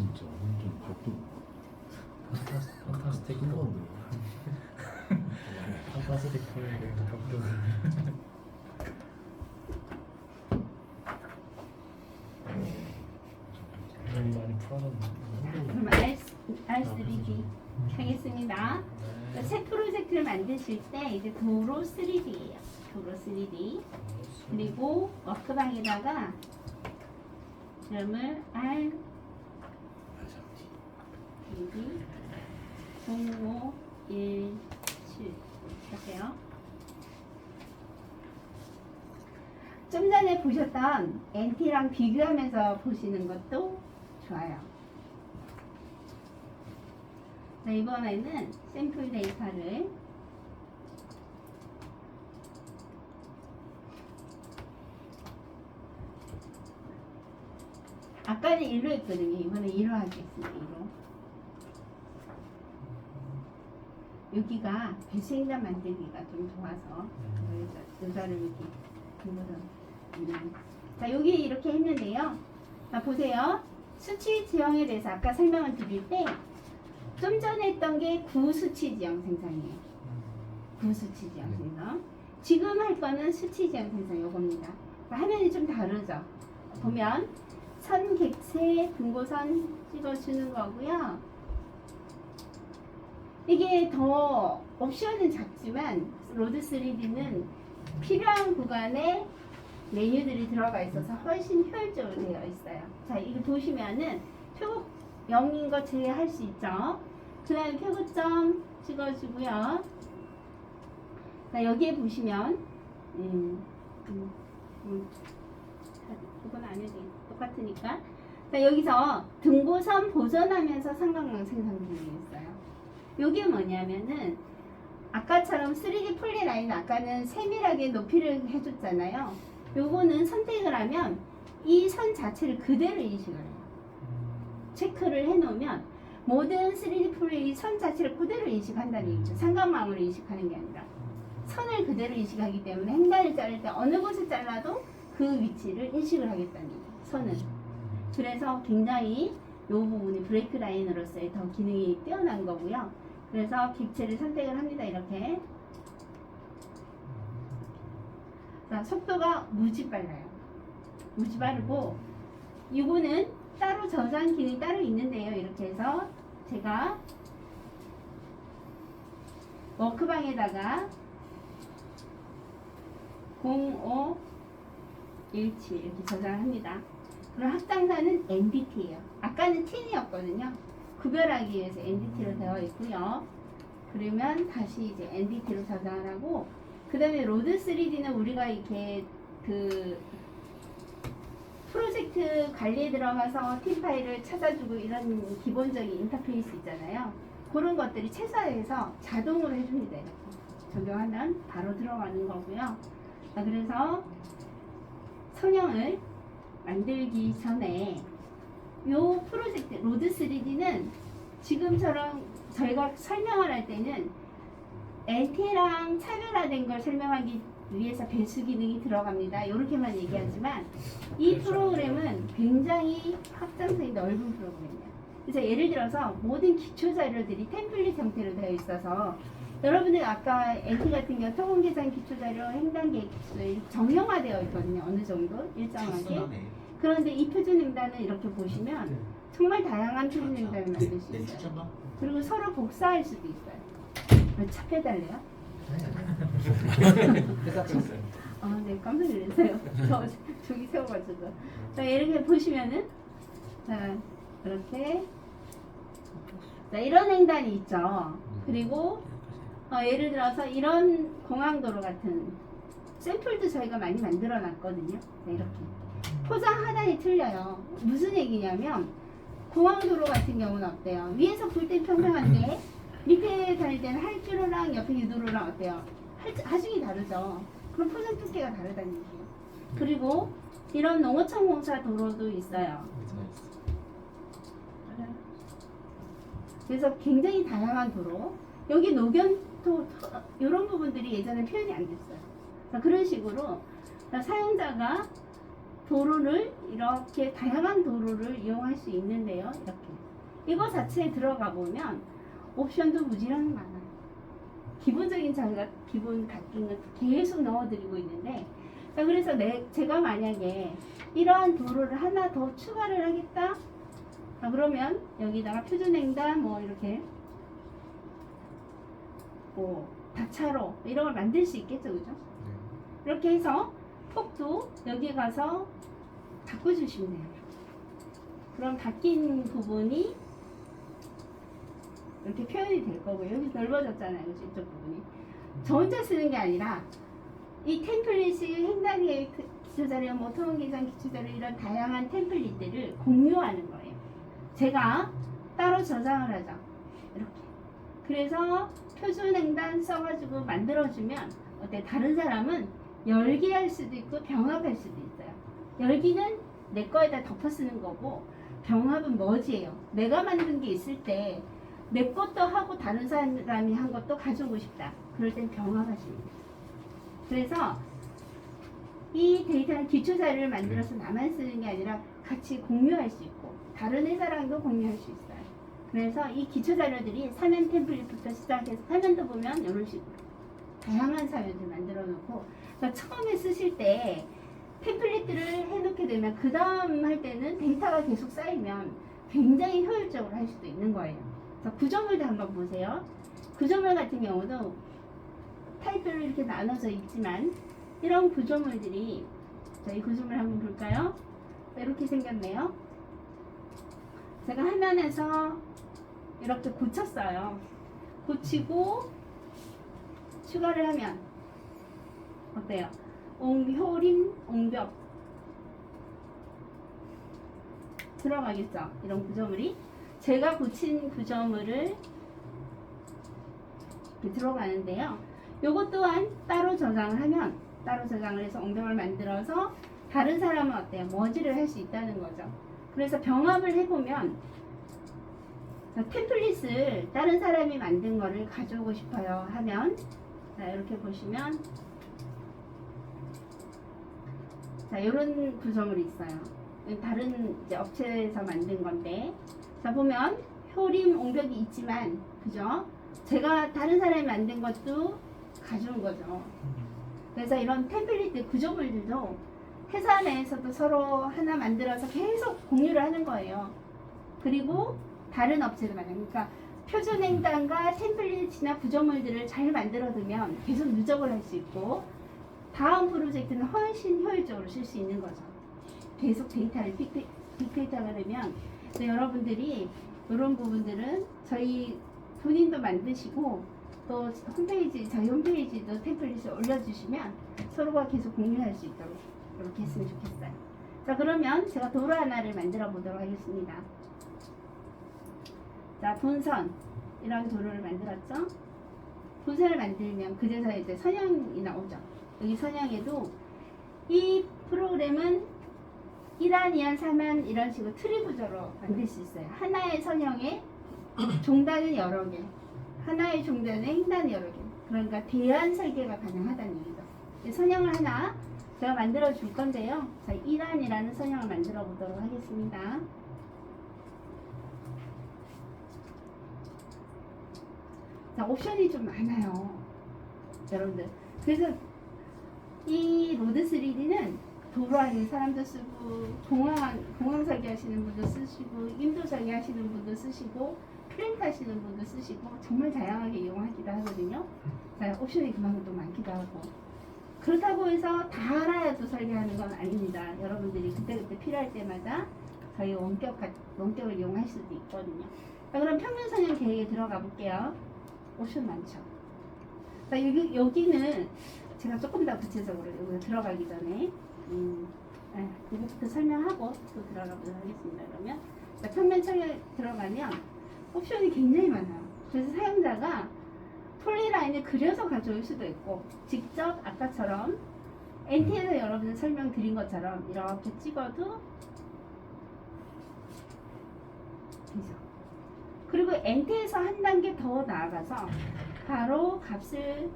진짜 완전 발도 판타스틱 큰 도 건데. 판타스틱 포의 벽돌. 너무 많이 풀어졌네. 그럼 R3D 하겠습니다. 자, 새 프로젝트를 만드실 때 이제 도로 3D예요. 도로 3D. 그리고 워크방에다가 이름을 R3D 0517 하세요. 좀 전에 보셨던 NT랑 비교하면서 보시는 것도 좋아요. 자, 이번에는 샘플 데이터를 아까는 1로 했거든요. 이번에 2로 하겠습니다. 2로. 여기가 배수행단 만들기가 좀 좋아서 의사를 이렇게 자, 여기 이렇게 했는데요. 자, 보세요. 수치 지형에 대해서 아까 설명을 드릴 때 좀 전에 했던 게 구수치 지형 생성이에요. 구수치 지형 생성. 지금 할 거는 수치 지형 생성 요겁니다. 화면이 좀 다르죠. 보면 선 객체 분고선 찍어주는 거고요. 이게 더 옵션은 작지만 로드 3D는 필요한 구간에 메뉴들이 들어가 있어서 훨씬 효율적으로 되어 있어요. 자, 이거 보시면은 표고 0인 거 제외할 수 있죠. 그 다음에 표고점 찍어주고요. 자, 여기에 보시면 이건 안 해도 똑같으니까. 자, 여기서 등고선 보존하면서 삼각망 생성 기능이 있어요. 이게 뭐냐면은 아까처럼 3D 폴리라인 아까는 세밀하게 높이를 해줬잖아요. 요거는 선택을 하면 이 선 자체를 그대로 인식을 해요. 체크를 해놓으면 모든 3D 폴리 선 자체를 그대로 인식한다는 얘기죠. 삼각망으로 인식하는 게 아니라 선을 그대로 인식하기 때문에 횡단을 자를 때 어느 곳을 잘라도 그 위치를 인식을 하겠다는 얘기예요. 선은. 그래서 굉장히 이 부분이 브레이크 라인으로서의 더 기능이 뛰어난 거고요. 그래서 객체를 선택을 합니다. 이렇게. 자, 속도가 무지 빨라요. 무지 빠르고 이거는 따로 저장 기능이 따로 있는데요. 이렇게 해서 제가 워크방에다가 0517 이렇게 저장합니다. 그럼 합당사는 NDT예요. 아까는 TIN이었거든요. 구별하기 위해서 NDT로 되어 있고요. 그러면 다시 이제 NDT로 저장을 하고, 그 다음에 로드 3D는 우리가 이렇게 그 프로젝트 관리에 들어가서 팀 파일을 찾아주고 이런 기본적인 인터페이스 있잖아요. 그런 것들이 최소화해서 자동으로 해줍니다. 이렇게 적용하면 바로 들어가는 거고요. 자, 그래서 선형을 만들기 전에 요 프로젝트 로드 3D는 지금처럼 저희가 설명을 할 때는 NT랑 차별화된 걸 설명하기 위해서 배수 기능이 들어갑니다. 이렇게만 얘기하지만 이 프로그램은 굉장히 확장성이 넓은 프로그램이에요. 그래서 예를 들어서 모든 기초 자료들이 템플릿 형태로 되어 있어서 여러분들 아까 NT 같은 경우 토건 계산 기초 자료, 횡단 계획수 정형화되어 있거든요. 어느 정도 일정하게. 그런데 이 표준 횡단을 이렇게 보시면 정말 다양한 표준 횡단을 만들 수 있어요. 그리고 서로 복사할 수도 있어요. 착해달래요? 네, 깜짝 놀랐어요. 저기 세워가지고. 자, 이렇게 보시면은, 자, 이렇게. 자, 이런 횡단이 있죠. 그리고, 예를 들어서 이런 공항도로 같은 샘플도 저희가 많이 만들어 놨거든요. 네, 이렇게. 포장 하단이 틀려요. 무슨 얘기냐면, 공항도로 같은 경우는 어때요? 위에서 볼 땐 평평한데, 밑에 다닐 때는 활주로랑 옆에 유도로랑 어때요? 하중이 다르죠. 그럼 포장 두께가 다르다는 얘기예요. 그리고 이런 농어촌 공사 도로도 있어요. 그래서 굉장히 다양한 도로. 여기 노견토 이런 부분들이 예전에 표현이 안 됐어요. 그런 식으로 사용자가 도로를 이렇게 다양한 도로를 이용할 수 있는데요. 이렇게 이거 자체에 들어가 보면 옵션도 무지랑 많아요. 기본적인 저희가 기본 닫기는 계속 넣어드리고 있는데, 자, 그래서 제가 만약에 이러한 도로를 하나 더 추가를 하겠다. 자, 그러면 여기다가 표준횡단 뭐 이렇게 뭐 다차로 이런 걸 만들 수 있겠죠, 그죠? 이렇게 해서 폭도 여기 가서 바꿔주시면 돼요. 그럼 바뀐 부분이 이렇게 표현이 될 거고요. 여기 넓어졌잖아요, 그죠? 이쪽 부분이. 저 혼자 쓰는 게 아니라 이 템플릿이 횡단계획 기초자료, 뭐 토목계산 기초자료 이런 다양한 템플릿들을 공유하는 거예요. 제가 따로 저장을 하죠. 이렇게. 그래서 표준횡단 써가지고 만들어주면 어때? 다른 사람은 열기 할 수도 있고 병합할 수도 있어요. 열기는 내 거에다 덮어 쓰는 거고, 병합은 뭐지예요? 내가 만든 게 있을 때 내 것도 하고 다른 사람이 한 것도 가져오고 싶다. 그럴 땐 병합하시면 돼요. 그래서 이 데이터는 기초 자료를 만들어서 나만 쓰는 게 아니라 같이 공유할 수 있고 다른 회사랑도 공유할 수 있어요. 그래서 이 기초 자료들이 사면 템플릿부터 시작해서 사면도 보면 이런 식으로 다양한 사면들 만들어 놓고, 그러니까 처음에 쓰실 때 템플릿들을 해놓게 되면 그 다음 할 때는 데이터가 계속 쌓이면 굉장히 효율적으로 할 수도 있는 거예요. 자, 구조물도 한번 보세요. 구조물 같은 경우도 타입별로 이렇게 나눠져 있지만 이런 구조물들이, 자, 이 구조물 한번 볼까요? 이렇게 생겼네요. 제가 화면에서 이렇게 고쳤어요. 고치고 추가를 하면 어때요? 효림, 옹벽 들어가겠죠? 이런 구조물이 제가 고친 구조물을 이렇게 들어가는데요. 요것 또한 따로 저장을 하면, 따로 저장을 해서 옹벽을 만들어서 다른 사람은 어때요? 머지를 할 수 있다는 거죠. 그래서 병합을 해보면, 자, 템플릿을 다른 사람이 만든 거를 가져오고 싶어요 하면, 자, 이렇게 보시면, 자, 이런 구조물이 있어요. 다른 이제 업체에서 만든 건데, 자, 보면 효림 옹벽이 있지만, 그죠? 제가 다른 사람이 만든 것도 가져온 거죠. 그래서 이런 템플릿 구조물들도 회사 내에서도 서로 하나 만들어서 계속 공유를 하는 거예요. 그리고 다른 업체도 마찬가지. 그러니까 표준횡단과 템플릿이나 구조물들을 잘 만들어두면 계속 누적을 할 수 있고, 다음 프로젝트는 훨씬 효율적으로 쓸 수 있는 거죠. 계속 데이터를 빅데이터가 되면, 여러분들이 이런 부분들은 저희 본인도 만드시고 또 홈페이지, 저희 홈페이지도 템플릿을 올려주시면 서로가 계속 공유할 수 있도록 이렇게 했으면 좋겠어요. 자, 그러면 제가 도로 하나를 만들어 보도록 하겠습니다. 자, 본선 이런 도로를 만들었죠. 본선을 만들면 그제서 이제 선형이 나오죠. 여기 선형에도 이 프로그램은 1안, 2안, 3안 이런 식으로 트리 구조로 만들 수 있어요. 하나의 선형에 종단은 여러 개, 하나의 종단에 횡단이 여러 개. 그러니까 대안 설계가 가능하다는 얘기죠. 선형을 하나 제가 만들어 줄 건데요. 자, 1안이라는 선형을 만들어 보도록 하겠습니다. 자, 옵션이 좀 많아요, 여러분들. 그래서 이 로드 3D는 도로 하는 사람도 쓰고, 공항 설계하시는 분도 쓰시고, 인도 설계하시는 분도 쓰시고, 프린트 하시는 분도 쓰시고, 정말 다양하게 이용하기도 하거든요. 자, 옵션이 그만큼 또 많기도 하고. 그렇다고 해서 다 알아야 또 설계하는 건 아닙니다. 여러분들이 그때그때 필요할 때마다 저희 원격을 이용할 수도 있거든요. 자, 그럼 평면 선형 계획에 들어가 볼게요. 옵션 많죠. 자, 여기는 제가 조금 더 구체적으로 여기 들어가기 전에 이것부터 설명하고 또 들어가 보도록 하겠습니다. 그러면 자, 평면 설계 들어가면 옵션이 굉장히 많아요. 그래서 사용자가 폴리라인을 그려서 가져올 수도 있고, 직접 아까처럼 NT에서 여러분 설명드린 것처럼 이렇게 찍어도 되죠. 그리고 NT에서 한 단계 더 나아가서 바로 값을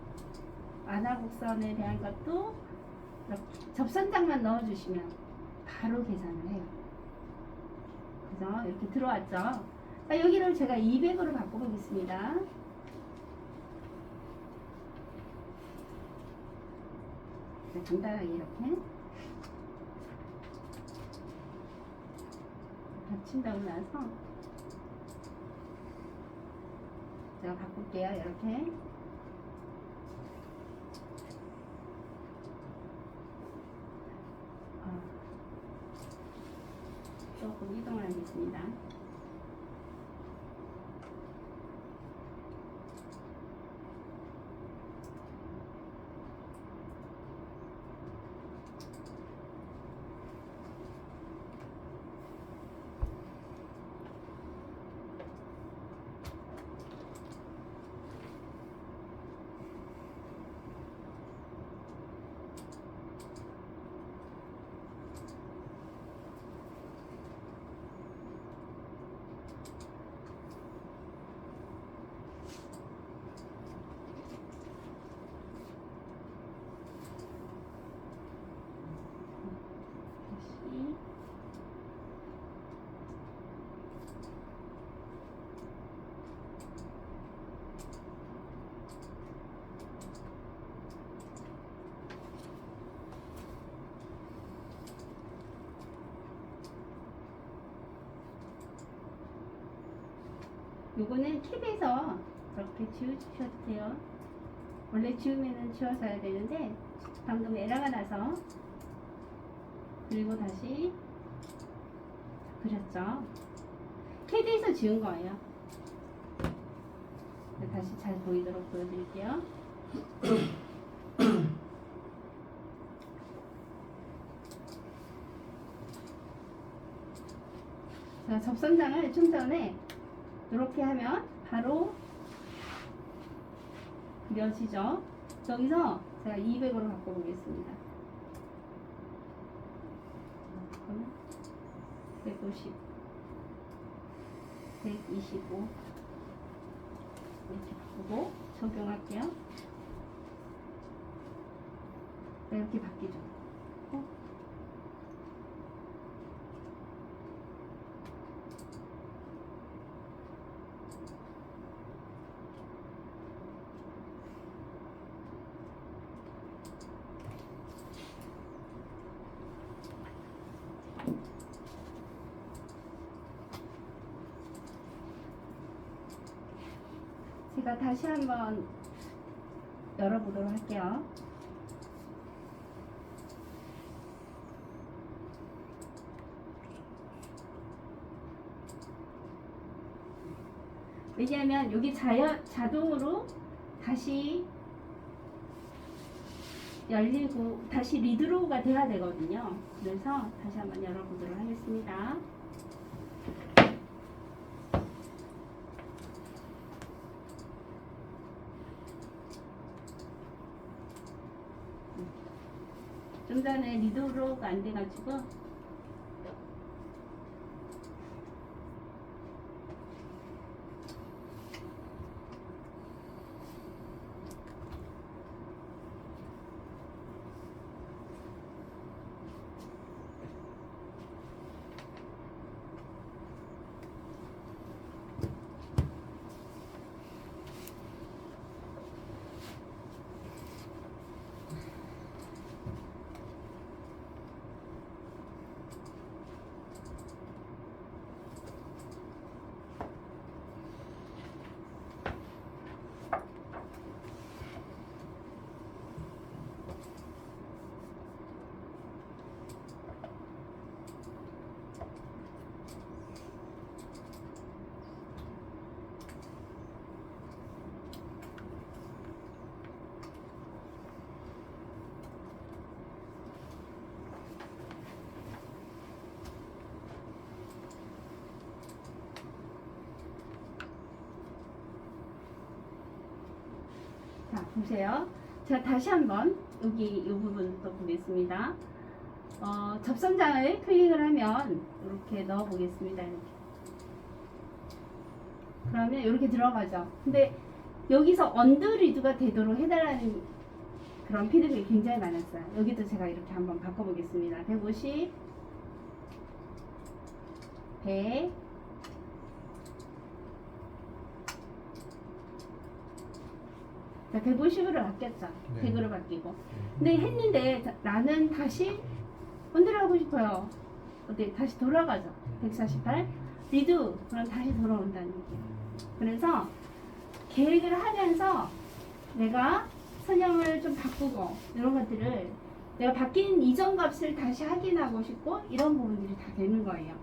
완화 곡선에 대한 것도 이렇게 접선장만 넣어주시면 바로 계산을 해요. 그래서 이렇게 들어왔죠. 자, 여기를 제가 200으로 바꿔보겠습니다. 간단하게 이렇게 겹친다고 나서 제가 바꿀게요. 이렇게 조금 이동을 하겠습니다. 다시 요거는 캡에서 이렇게 지워주셔도 돼요. 원래 지우면은 지워서야 되는데 방금 에러가 나서 그리고 다시 그렸죠. 캐드에서 지운 거예요. 다시 잘 보이도록 보여드릴게요. 자, 접선장을 좀 전에 이렇게 하면 바로 그려지죠. 여기서 제가 200으로 바꿔보겠습니다. 150, 125 이렇게 바꾸고 적용할게요. 이렇게 바뀌죠. 제가 다시 한번 열어보도록 할게요. 왜냐하면 여기 자동으로 다시 열리고 다시 리드로우가 돼야 되거든요. 그래서 다시 한번 열어보도록 하겠습니다. 좀 전에 리드로우가 안 돼가지고 자, 보세요. 자, 다시 한번 여기 이 부분 또 보겠습니다. 접선장을 클릭을 하면 이렇게 넣어 보겠습니다. 이렇게. 그러면 이렇게 들어가죠. 근데 여기서 언더리드가 되도록 해달라는 그런 피드백이 굉장히 많았어요. 여기도 제가 이렇게 한번 바꿔보겠습니다. 150, 100 자, 150으로 바뀌었죠. 네. 100으로 바뀌고. 근데 했는데 나는 다시 언제를 하고 싶어요. 어때? 다시 돌아가죠. 148 리드 그럼 다시 돌아온다는 얘기예요. 그래서 계획을 하면서 내가 선형을 좀 바꾸고 이런 것들을 내가 바뀐 이전 값을 다시 확인하고 싶고 이런 부분들이 다 되는 거예요.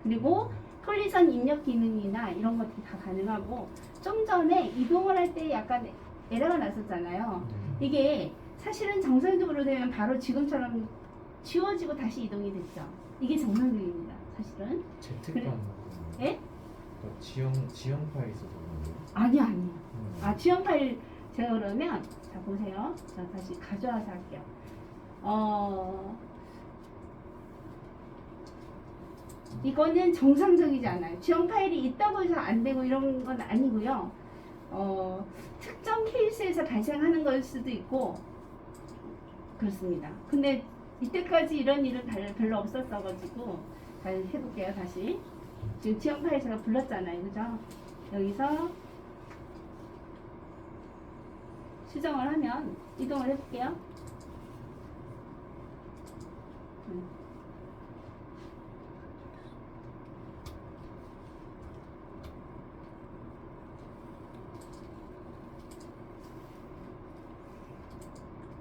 그리고 컬리전 입력 기능이나 이런 것들이 다 가능하고 좀 전에 이동을 할 때 약간 에러가 났었잖아요. 이게 사실은 정상적으로 되면 바로 지금처럼 지워지고 다시 이동이 됐죠. 이게 정상적입니다. 사실은. 재택도 안 나오고. 예? 지형 파일 있어서 그런가요? 아니요. 아, 지원 파일 제가 그러면 자 보세요. 자 다시 가져와서 할게요. 이거는 정상적이지 않아요. 지원 파일이 있다고 해서 안 되고 이런 건 아니고요. 특정 케이스에서 발생하는 걸 수도 있고 그렇습니다. 근데 이때까지 이런 일은 별로 없었어가지고 다시 해볼게요. 다시 지금 지원 파일 제가 불렀잖아요, 그죠? 여기서 수정을 하면 이동을 해볼게요.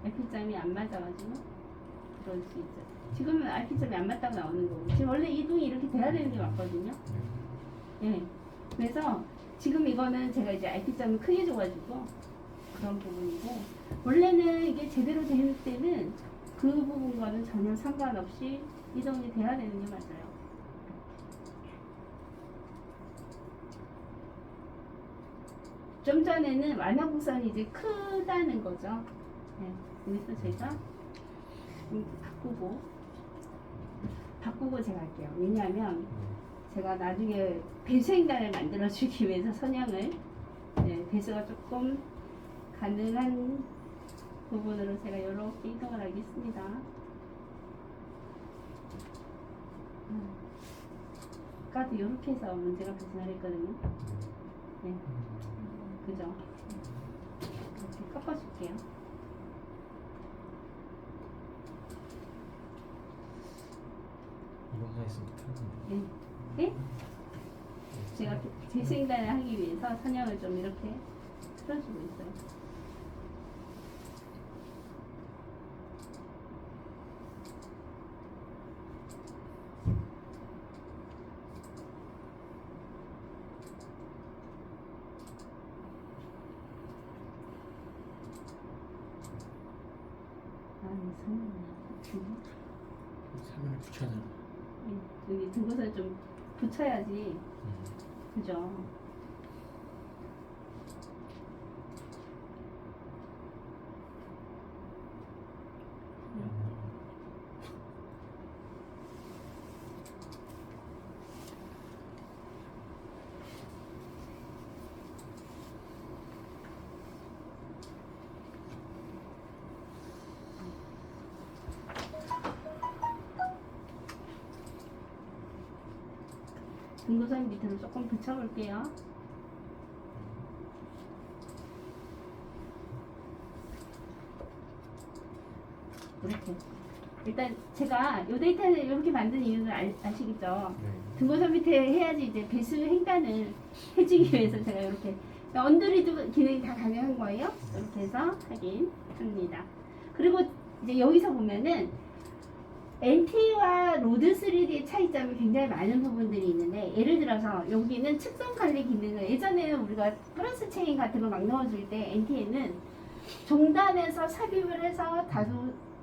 RP점이 안 맞아가지고 그럴 수 있죠. 지금은 RP점이 안 맞다고 나오는 거고 지금 원래 이동이 이렇게 돼야 되는 게 맞거든요. 예. 그래서 지금 이거는 제가 이제 RP점을 크게 줘가지고 그런 부분이고 원래는 이게 제대로 될 때는 그 부분과는 전혀 상관없이 이동이 돼야 되는 게 맞아요. 좀 전에는 완화곡선이 이제 크다는 거죠. 네. 그래서 제가 바꾸고 제가 할게요. 왜냐하면 제가 나중에 배수 행단을 만들어주기 위해서 선형을 배수가 조금 가능한 부분으로 제가 이렇게 이동을 하겠습니다. 아까도 이렇게 해서 문제가 발생했거든요. 네. 그죠? 이렇게 꺾어줄게요. 이것만 있으면 틀린데. 네? 네? 제가 재생단을 하기 위해서 선형을 좀 이렇게 틀어주고 있어요. 사면을 붙여야 되나? 여기 등곳을 좀 붙여야지. 그죠? 등고선 밑으로 조금 붙여볼게요. 이렇게. 일단 제가 이 데이터를 이렇게 만든 이유는 아시겠죠? 등고선 밑에 해야지 이제 배수 행단을 해주기 위해서 제가 이렇게 언더리드 기능이 다 가능한 거예요. 이렇게 해서 확인합니다. 그리고 이제 여기서 보면은 NT와 로드 3D의 차이점이 굉장히 많은 부분들이 있는데 예를 들어서 여기는 측정 관리 기능을 예전에는 우리가 플러스 체인 같은 걸 막 넣어줄 때 NT에는 종단에서 삽입을 해서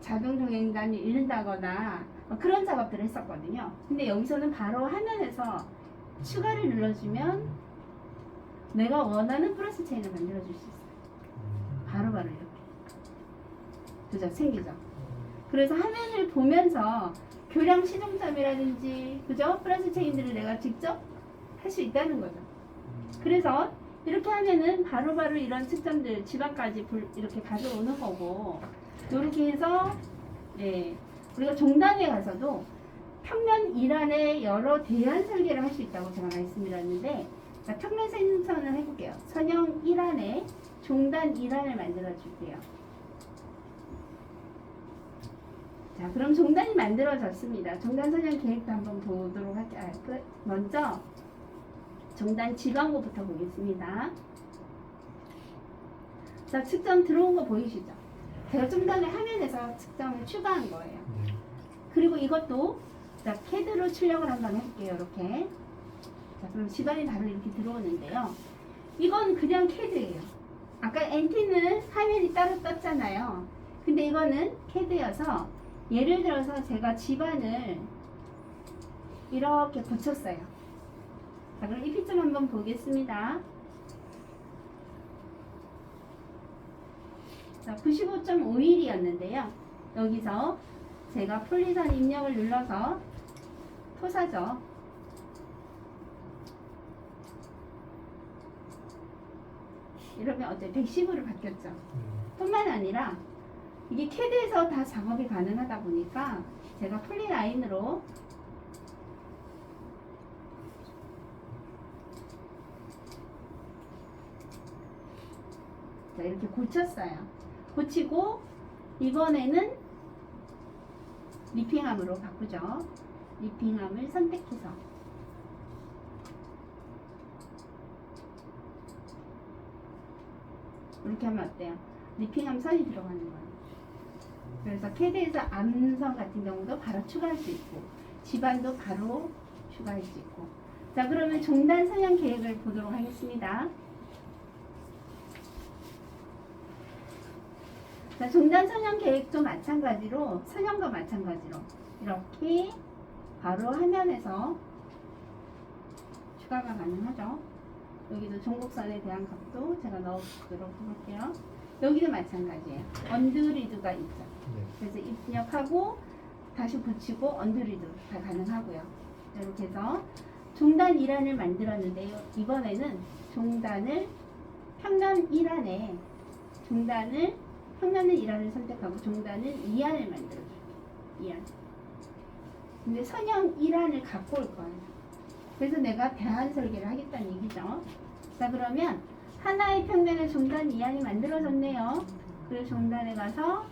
자동 종횡단을 잃는다거나 그런 작업들을 했었거든요. 근데 여기서는 바로 화면에서 추가를 눌러주면 내가 원하는 플러스 체인을 만들어줄 수 있어요. 바로바로 이렇게. 그죠? 생기죠? 그래서 화면을 보면서 교량 시동점이라든지 그죠? 플러스 체인들을 내가 직접 할 수 있다는 거죠. 그래서 이렇게 하면은 바로바로 이런 측정들 지방까지 이렇게 가져오는 거고 이렇게 해서 우리가 종단에 가서도 평면 이란에 여러 대안 설계를 할 수 있다고 제가 말씀드렸는데, 자, 평면 생성을 해볼게요. 선형 1안에 종단 1안을 만들어 줄게요. 자, 그럼 종단이 만들어졌습니다. 종단 선형 계획도 한번 보도록 할게요. 먼저 종단 지방호부터 보겠습니다. 자, 측정 들어온 거 보이시죠? 제가 좀 전에 화면에서 측정을 추가한 거예요. 네. 그리고 이것도 자, CAD로 출력을 한번 해볼게요. 이렇게. 자, 그럼 집안이 바로 이렇게 들어오는데요. 이건 그냥 CAD예요. 아까 NT는 화면이 따로 떴잖아요. 근데 이거는 CAD여서 예를 들어서 제가 집안을 이렇게 붙였어요. 자, 그럼 이 피점 한번 보겠습니다. 자, 95.51이었는데요. 여기서 제가 폴리선 입력을 눌러서 토사죠. 이러면 어때? 110으로 바뀌었죠. 뿐만 아니라 이게 CAD에서 다 작업이 가능하다 보니까 제가 폴리라인으로 자, 이렇게 고쳤어요. 고치고 이번에는 리핑함으로 바꾸죠. 리핑함을 선택해서 이렇게 하면 어때요? 리핑함 선이 들어가는 거예요. 그래서 CAD에서 암선 같은 경우도 바로 추가할 수 있고 집안도 바로 추가할 수 있고. 자, 그러면 종단 선형 계획을 보도록 하겠습니다. 자, 종단 선형 계획도 마찬가지로 선형과 마찬가지로 이렇게 바로 화면에서 추가가 가능하죠. 여기도 종곡선에 대한 값도 제가 넣어보도록 해볼게요. 여기도 마찬가지예요. 언드리드가 있죠. 네. 그래서 입력하고 다시 붙이고 언드리드 다 가능하고요. 이렇게 해서 종단 1안을 만들었는데요. 이번에는 종단을 평면 1안에 평면은 1안을 선택하고 종단은 2안을 만들어줄게요. 2안. 근데 선형 1안을 갖고 올 거예요. 그래서 내가 대안 설계를 하겠다는 얘기죠. 자, 그러면 하나의 평면에 종단 2안이 만들어졌네요. 그리고 종단에 가서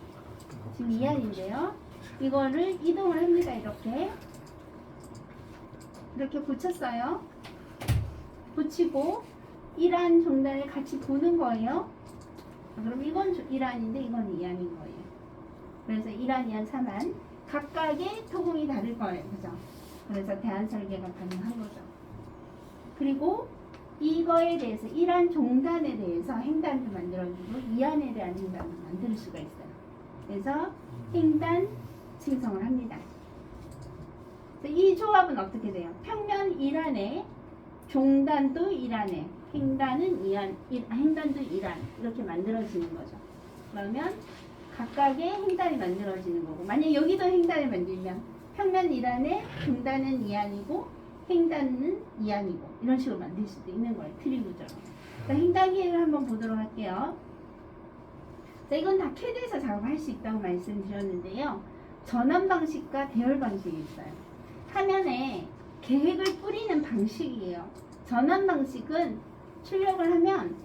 지금 2안인데요. 이거를 이동을 합니다. 이렇게 고쳤어요. 붙이고 1안 종단을 같이 보는 거예요. 그럼 이건 1안인데 이건 2안인 거예요. 그래서 1안, 2안, 3안 각각의 토공이 다를 거예요. 그죠? 그래서 대안 설계가 가능한 거죠. 그리고 이거에 대해서 1안 종단에 대해서 행단도 만들어주고 2안에 대한 행단도 만들 수가 있어요. 그래서 행단 생성을 합니다. 이 조합은 어떻게 돼요? 평면 1안에 종단도 1안에 행단은 2안, 행단도 1안 이렇게 만들어지는 거죠. 그러면 각각의 행단이 만들어지는 거고, 만약 여기도 행단을 만들면 평면 1안에 종단은 2안이고 행단은 2안이고 이런 식으로 만들 수도 있는 거예요. 트리 구조로. 자, 행단 계획을 한번 보도록 할게요. 자, 이건 다 CAD에서 작업할 수 있다고 말씀드렸는데요. 전환 방식과 대열 방식이 있어요. 화면에 계획을 뿌리는 방식이에요. 전환 방식은 출력을 하면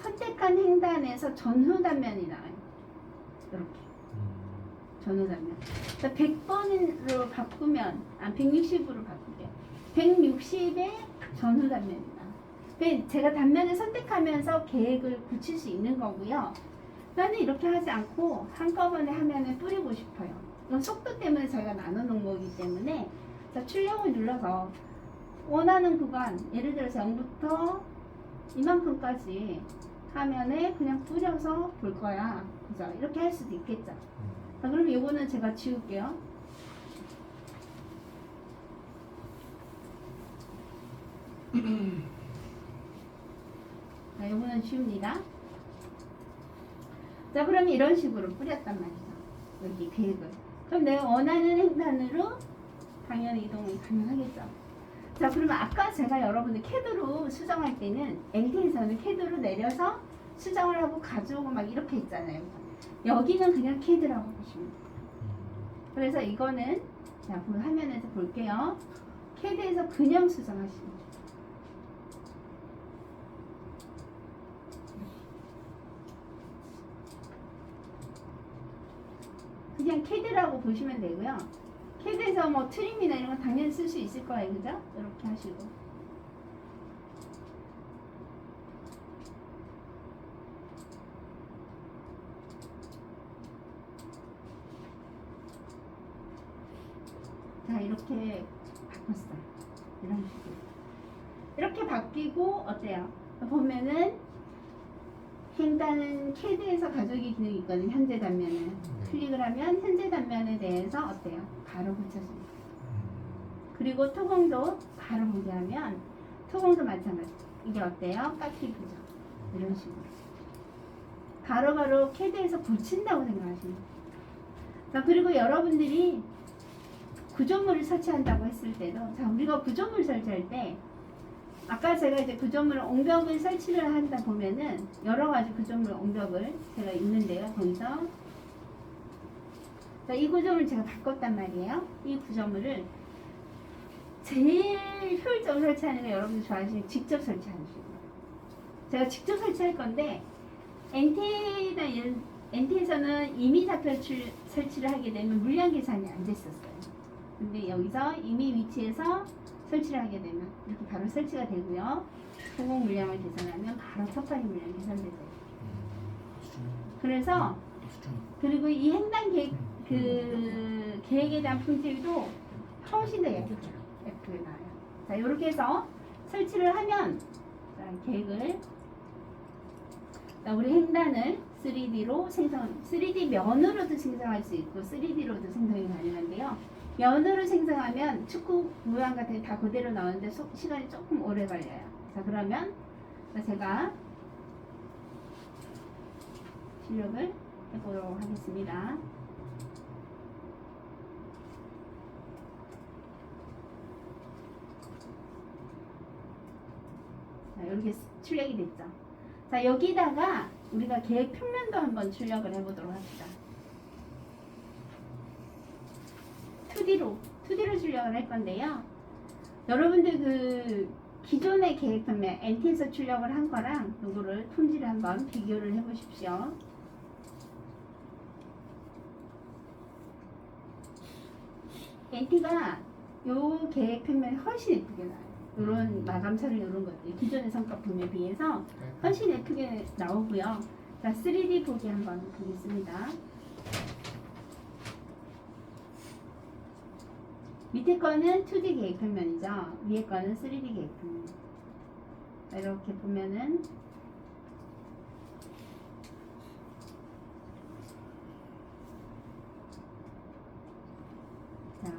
선택한 행단에서 전후 단면이 나와요. 이렇게 전후 단면. 100번으로 바꾸면 160으로 바꾸게 160의 전후 단면이다. 제가 단면을 선택하면서 계획을 붙일 수 있는 거고요. 나는 이렇게 하지 않고 한꺼번에 화면에 뿌리고 싶어요. 이건 속도 때문에 저희가 나눠 놓은 거기 때문에 자, 출력을 눌러서 원하는 구간, 예를 들어서 0부터 이만큼까지 화면에 그냥 뿌려서 볼 거야. 그죠? 이렇게 할 수도 있겠죠. 자, 그럼 요거는 제가 지울게요. 자, 요거는 지웁니다. 자, 그럼 이런 식으로 뿌렸단 말이죠. 여기 계획을. 그럼 내가 원하는 행단으로 당연히 이동이 가능하겠죠. 자, 그러면 아까 제가 여러분들 CAD로 수정할 때는 NT에서는 CAD로 내려서 수정을 하고 가져오고 막 이렇게 했잖아요. 여기는 그냥 CAD라고 보시면 돼요. 그래서 이거는 자, 그 화면에서 볼게요. 캐드에서 그냥 수정하시면 돼요. 그냥 캐드라고 보시면 되고요. 캐드에서 뭐 트림이나 이런 건 당연히 쓸 수 있을 거예요. 그죠? 이렇게 하시고. 자, 이렇게 바꿨어요. 이런 식으로. 이렇게 바뀌고 어때요? 보면은 횡단은 캐드에서 가져오기 기능이 있거든요. 현재 단면은. 클릭을 하면 현재 단면에 대해서 어때요? 바로 붙여줍니다. 그리고 토공도 바로 보게 하면 토공도 마찬가지. 이게 어때요? 깎기 부정. 이런 식으로. 바로바로 캐드에서 붙인다고 생각하시면 돼요. 자, 그리고 여러분들이 구조물을 설치한다고 했을 때도, 자, 우리가 구조물 설치할 때 아까 제가 이제 구조물 옹벽을 설치를 한다 보면은 여러 가지 구조물 옹벽을 제가 있는데요. 거기서 자, 이 구조물을 제가 바꿨단 말이에요. 이 구조물을 제일 효율적으로 설치하는 거 여러분들 좋아하시는 직접 설치하는 식으로. 제가 직접 설치할 건데 NT에서는 이미 좌표 설치를 하게 되면 물량 계산이 안 됐었어요. 근데 여기서 이미 위치에서 설치를 하게 되면 이렇게 바로 설치가 되고요. 공공 물량을 계산하면 바로 첫판이 물량 계산되죠. 그래서 그리고 이 횡단 계획에 대한 품질도 훨씬 더 예쁘게 나와요. 자, 이렇게 해서 설치를 하면 자, 계획을 자, 우리 횡단을 3D로 3D 면으로도 생성할 수 있고 3D로도 생성이 가능한데요. 면으로 생성하면 축구 모양 같은 게 다 그대로 나오는데 시간이 조금 오래 걸려요. 자, 그러면 제가 출력을 해보도록 하겠습니다. 자, 이렇게 출력이 됐죠. 자, 여기다가 우리가 계획 평면도 한번 출력을 해보도록 합시다. 2D로 출력을 할 건데요. 여러분들 그 기존의 계획 평면 NT에서 출력을 한 거랑 요거를 품질을 한번 비교를 해 보십시오. NT가 요 계획 평면이 훨씬 예쁘게 나와요. 요런 마감처럼 요런 것들 기존의 성과 평면에 비해서 훨씬 예쁘게 나오고요. 자, 3D 보기 한번 보겠습니다. 밑에 거는 2D 계획 평면이죠. 위에 거는 3D 계획 평면. 이렇게 보면은 자,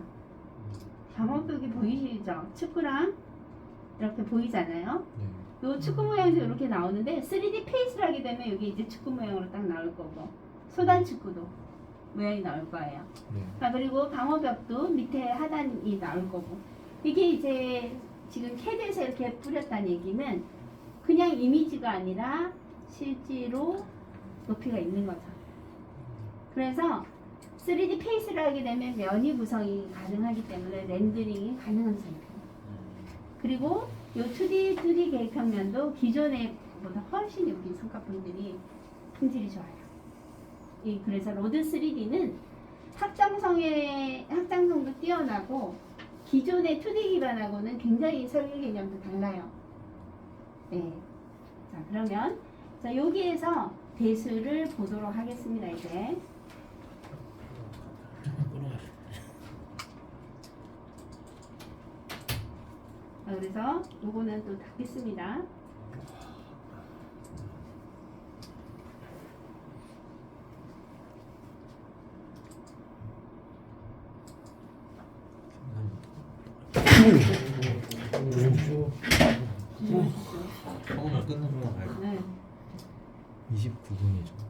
경험벽이 보이시죠? 축구랑 이렇게 보이잖아요. 요 축구 모양도 이렇게 나오는데 3D 페이스를 하게 되면 여기 이제 축구 모양으로 딱 나올 거고 소단 축구도 모양이 나올 거예요. 자, 그리고 방어벽도 밑에 하단이 나올 거고 이게 이제 지금 캐드에서 이렇게 뿌렸다는 얘기는 그냥 이미지가 아니라 실제로 높이가 있는 거죠. 그래서 3D 페이스를 하게 되면 면이 구성이 가능하기 때문에 렌더링이 가능한 상태. 그리고 이 2D 계획 평면도 기존에 보다 훨씬 여기 성과품들이 품질이 좋아요. 그래서 로드 3D는 확장성도 뛰어나고 기존의 2D 기반하고는 굉장히 설계 개념도 달라요. 네. 자, 그러면 자, 여기에서 대수를 보도록 하겠습니다. 이제 자, 그래서 요거는 또 닫겠습니다. 처음에 끝나면 네. 29분이죠.